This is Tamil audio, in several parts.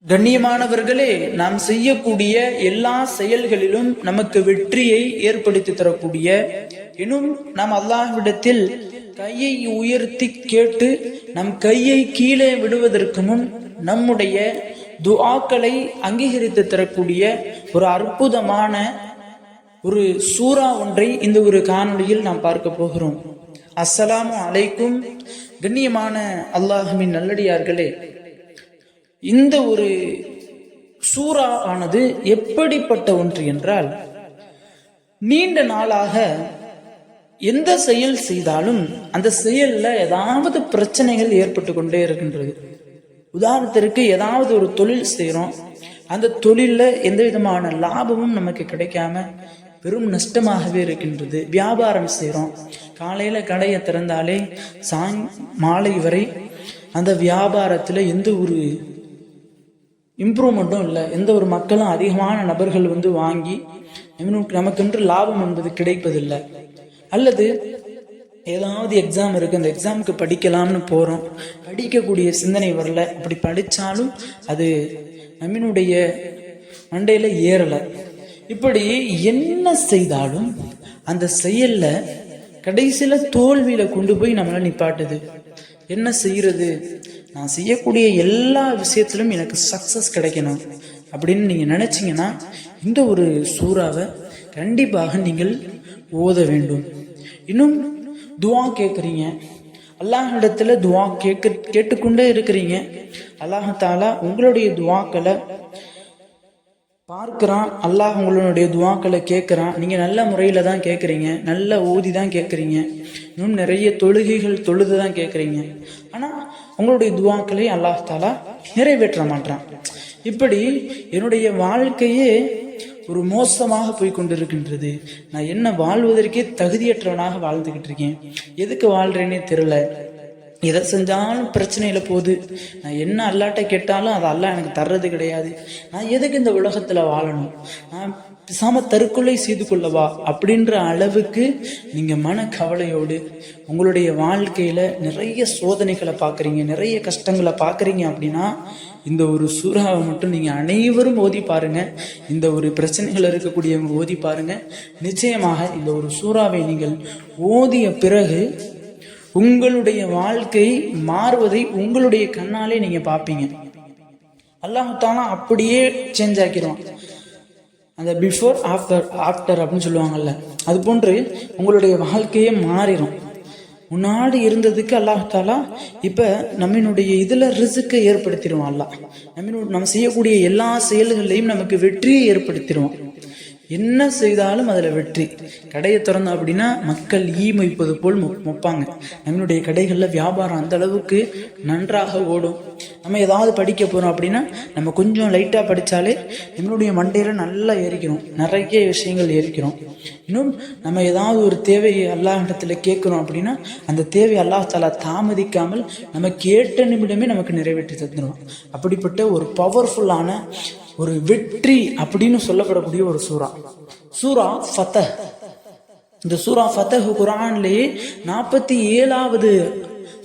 கண்ணியமானவர்களே, நாம் செய்யக்கூடிய எல்லா செயல்களிலும் நமக்கு வெற்றியை ஏற்படுத்தி தரக்கூடிய இன்னும் நாம் அல்லாஹ்விடத்தில் கையை உயர்த்தி கேட்டு நம் கையை கீழே விடுவதற்கு முன் நம்முடைய துஆக்களை அங்கீகரித்து தரக்கூடிய ஒரு அற்புதமான ஒரு சூரா ஒன்றை இந்த ஒரு காணொளியில் நாம் பார்க்க போகிறோம். அஸ்ஸலாமு அலைக்கும். கண்ணியமான அல்லாஹ்வின் நல்லடியார்களே, இந்த ஒரு சூரா ஆனது எப்படிப்பட்ட ஒன்று என்றால், நீண்ட நாளாக எந்த செயல் செய்தாலும் அந்த செயல்ல ஏதாவது பிரச்சனைகள் ஏற்பட்டு கொண்டே இருக்கின்றது. உதாரணத்திற்கு ஏதாவது ஒரு தொழில் செய்யறோம், அந்த தொழில்ல எந்த விதமான லாபமும் நமக்கு கிடைக்காம பெரும் நஷ்டமாகவே இருக்கின்றது. வியாபாரம் செய்யறோம், காலையில கடையை திறந்தாலே மாலை வரை அந்த வியாபாரத்துல எந்த ஒரு இம்ப்ரூவ்மெண்ட்டும் இல்லை. எந்த ஒரு மக்களும் அதிகமான நபர்கள் வாங்கி நமக்கென்று லாபம் என்பது கிடைப்பதில்லை. அல்லது ஏதாவது எக்ஸாம் இருக்கு, அந்த எக்ஸாமுக்கு படிக்கலாம்னு போறோம், படிக்கக்கூடிய சிந்தனை வரல. அப்படி படித்தாலும் அது நம்மளுடைய மண்டையில ஏறலை. இப்படி என்ன செய்தாலும் அந்த செயல்ல கடைசியில தோல்வியில கொண்டு போய் நம்மளை நிப்பாட்டுது. என்ன செய்யறது? நான் செய்யக்கூடிய எல்லா விஷயத்திலும் எனக்கு சக்சஸ் கிடைக்கணும் அப்படின்னு நீங்க நினைச்சீங்கன்னா இந்த ஒரு சூறாவை கண்டிப்பாக நீங்கள் ஓத வேண்டும். இன்னும் துவா கேட்குறீங்க, அல்லாஹ்விடத்துல துவா கேட்டுக்கொண்டே இருக்கிறீங்க. அல்லாஹ் தாலா உங்களுடைய துவாக்களை பார்க்கிறான், அல்லாஹ் உங்களுடைய துவாக்களை கேட்குறான். நீங்கள் நல்ல முறையில் தான் கேட்குறீங்க, நல்ல ஓதி தான் கேட்குறீங்க, இன்னும் நிறைய தொழுகைகள் தொழுது தான் கேட்குறீங்க. ஆனால் உங்களுடைய துவாக்களை அல்லாஹ் தாலா நிறைவேற்ற மாட்டான். இப்படி என்னுடைய வாழ்க்கையே ஒரு மோசமாக போய் கொண்டிருக்கின்றது. நான் என்ன வாழ்வதற்கே தகுதியற்றவனாக வாழ்ந்துகிட்டு இருக்கேன். எதுக்கு வாழ்றேனே தெரியல. எதை செஞ்சாலும் பிரச்சனையில போகுது. நான் என்ன அல்லாட்ட கேட்டாலும் அதை அல்லாஹ் எனக்கு தர்றது கிடையாது. நான் எதுக்கு இந்த உலகத்துல வாழணும்? நான் பேசாம தற்கொலை செய்து கொள்ளவா அப்படின்ற அளவுக்கு நீங்க மன கவலையோடு உங்களுடைய வாழ்க்கையில நிறைய சோதனைகளை பார்க்குறீங்க, நிறைய கஷ்டங்களை பார்க்குறீங்க அப்படின்னா இந்த ஒரு சூறாவை மட்டும் நீங்க அனைவரும் ஓதி பாருங்க. இந்த ஒரு பிரச்சனைகள் இருக்கக்கூடியவங்க ஓதி பாருங்க. நிச்சயமாக இந்த ஒரு சூறாவை நீங்கள் ஓதிய பிறகு உங்களுடைய வாழ்க்கை மாறுவதை உங்களுடைய கண்ணாலே நீங்க பார்ப்பீங்க. அல்லாஹ் தாலா அப்படியே சேஞ்ச் ஆக்கிடுவான். அந்த பிஃபோர் ஆஃப்டர் அப்படின்னு சொல்லுவாங்கல்ல, அது போன்று உங்களுடைய வாழ்க்கையே மாறிடும். முன்னாடி இருந்ததுக்கு அல்லாஹ் தாலா இப்ப நம்மளுடைய இதுல ரிஸ்க்கை ஏற்படுத்திடுவான். அல்லாஹ் நம்ம செய்யக்கூடிய எல்லா செயல்களையும் நமக்கு வெற்றியை ஏற்படுத்திடுவான். என்ன செய்தாலும் அதில் வெற்றி. கடையை திறந்தோம் அப்படின்னா மக்கள் மொய்ப்பது போல் மொப்பாங்க. நம்மளுடைய கடைகளில் வியாபாரம் அந்த அளவுக்கு நன்றாக ஓடும். நம்ம ஏதாவது படிக்க போகிறோம் அப்படின்னா நம்ம கொஞ்சம் லைட்டாக படித்தாலே நம்மளுடைய மண்டையில் நல்லா ஏறிக்கிறோம், நிறைய விஷயங்கள் ஏறிக்கிறோம். இன்னும் நம்ம ஏதாவது ஒரு தேவையை அல்லாஹ்விடத்தில் கேட்குறோம் அப்படின்னா அந்த தேவை அல்லாஹ் தாலா தாமதிக்காமல் நம்ம கேட்ட நிமிடமே நமக்கு நிறைவேற்றி தந்துடும். அப்படிப்பட்ட ஒரு பவர்ஃபுல்லான ஒரு வெற்றி அப்படின்னு சொல்லப்படக்கூடிய ஒரு சூரா ஃபதஹ். இந்த சூரா ஃபதஹ் குர்ஆன்லேயே 47வது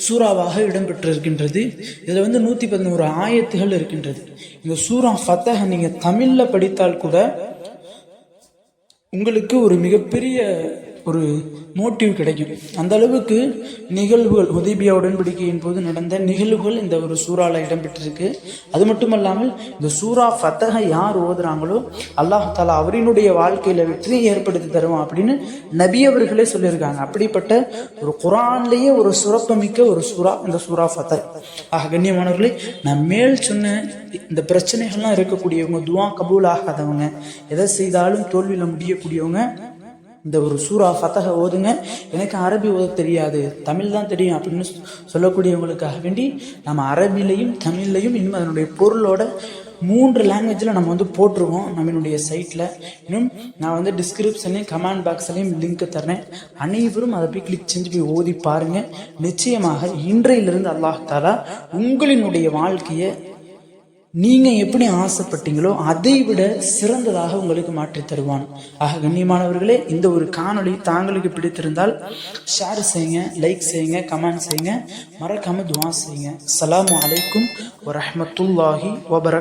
சூறாவாக இடம்பெற்றிருக்கின்றது. இதுல 111 ஆயத்துகள் இருக்கின்றது. இந்த சூரா ஃபதஹ் நீங்க தமிழ்ல படித்தால் கூட உங்களுக்கு ஒரு மிகப்பெரிய ஒரு மோட்டிவ் கிடைக்கும். அந்த அளவுக்கு நிகழ்வுகள், ஹுதைபியா உடன்படிக்கையின் போது நடந்த நிகழ்வுகள் இந்த ஒரு சூறால இடம்பெற்றிருக்கு. அது மட்டுமல்லாமல் இந்த சூரா ஃபதஹ யார் ஓதுறாங்களோ அல்லாஹ் தாலா அவரினுடைய வாழ்க்கையில வெற்றியை ஏற்படுத்தி தருவான் அப்படின்னு நபி அவர்களே சொல்லியிருக்காங்க. அப்படிப்பட்ட ஒரு குர்ஆன்லேயே ஒரு சிறப்புமிக்க ஒரு சூரா இந்த சூரா ஃபதஹ். கண்ணியமானவர்களே, நான் மேல் சொன்ன இந்த பிரச்சனைகள்லாம் இருக்கக்கூடியவங்க, துவா கபூல் ஆகாதவங்க, எதை செய்தாலும் தோல்வியில முடியக்கூடியவங்க இந்த ஒரு சூரா ஃபதஹ ஓதுங்க. எனக்கு அரபி ஓத தெரியாது, தமிழ் தான் தெரியும் அப்படின்னு சொல்லக்கூடியவங்களுக்காக வேண்டி நம்ம அரபிலையும் தமிழ்லையும் இன்னும் அதனுடைய பொருளோட 3 லாங்குவேஜில் நம்ம போட்டிருக்கோம் நம்மளுடைய சைட்டில். இன்னும் நான் டிஸ்கிரிப்ஷன்லையும் கமெண்ட் பாக்ஸ்லையும் லிங்க் தர்றேன். அனைவரும் அதை போய் கிளிக் செஞ்சு போய் ஓதி பாருங்கள். நிச்சயமாக இன்றையிலிருந்து அல்லாஹ் தாலா உங்களினுடைய வாழ்க்கையை நீங்க எப்படி ஆசைப்பட்டீங்களோ அதை விட சிறந்ததாக உங்களுக்கு மாற்றி தருவான். கண்ணியமானவர்களே, இந்த ஒரு காணொளி தாங்களுக்கு பிடித்திருந்தால் ஷேர் செய்யுங்க, லைக் செய்யுங்க, கமெண்ட் செய்யுங்க, மறக்காம துஆ செய்யுங்க. அஸ்ஸலாமு அலைக்கும் வரஹ்மத்துல்லாஹி வபரகாத்துஹு.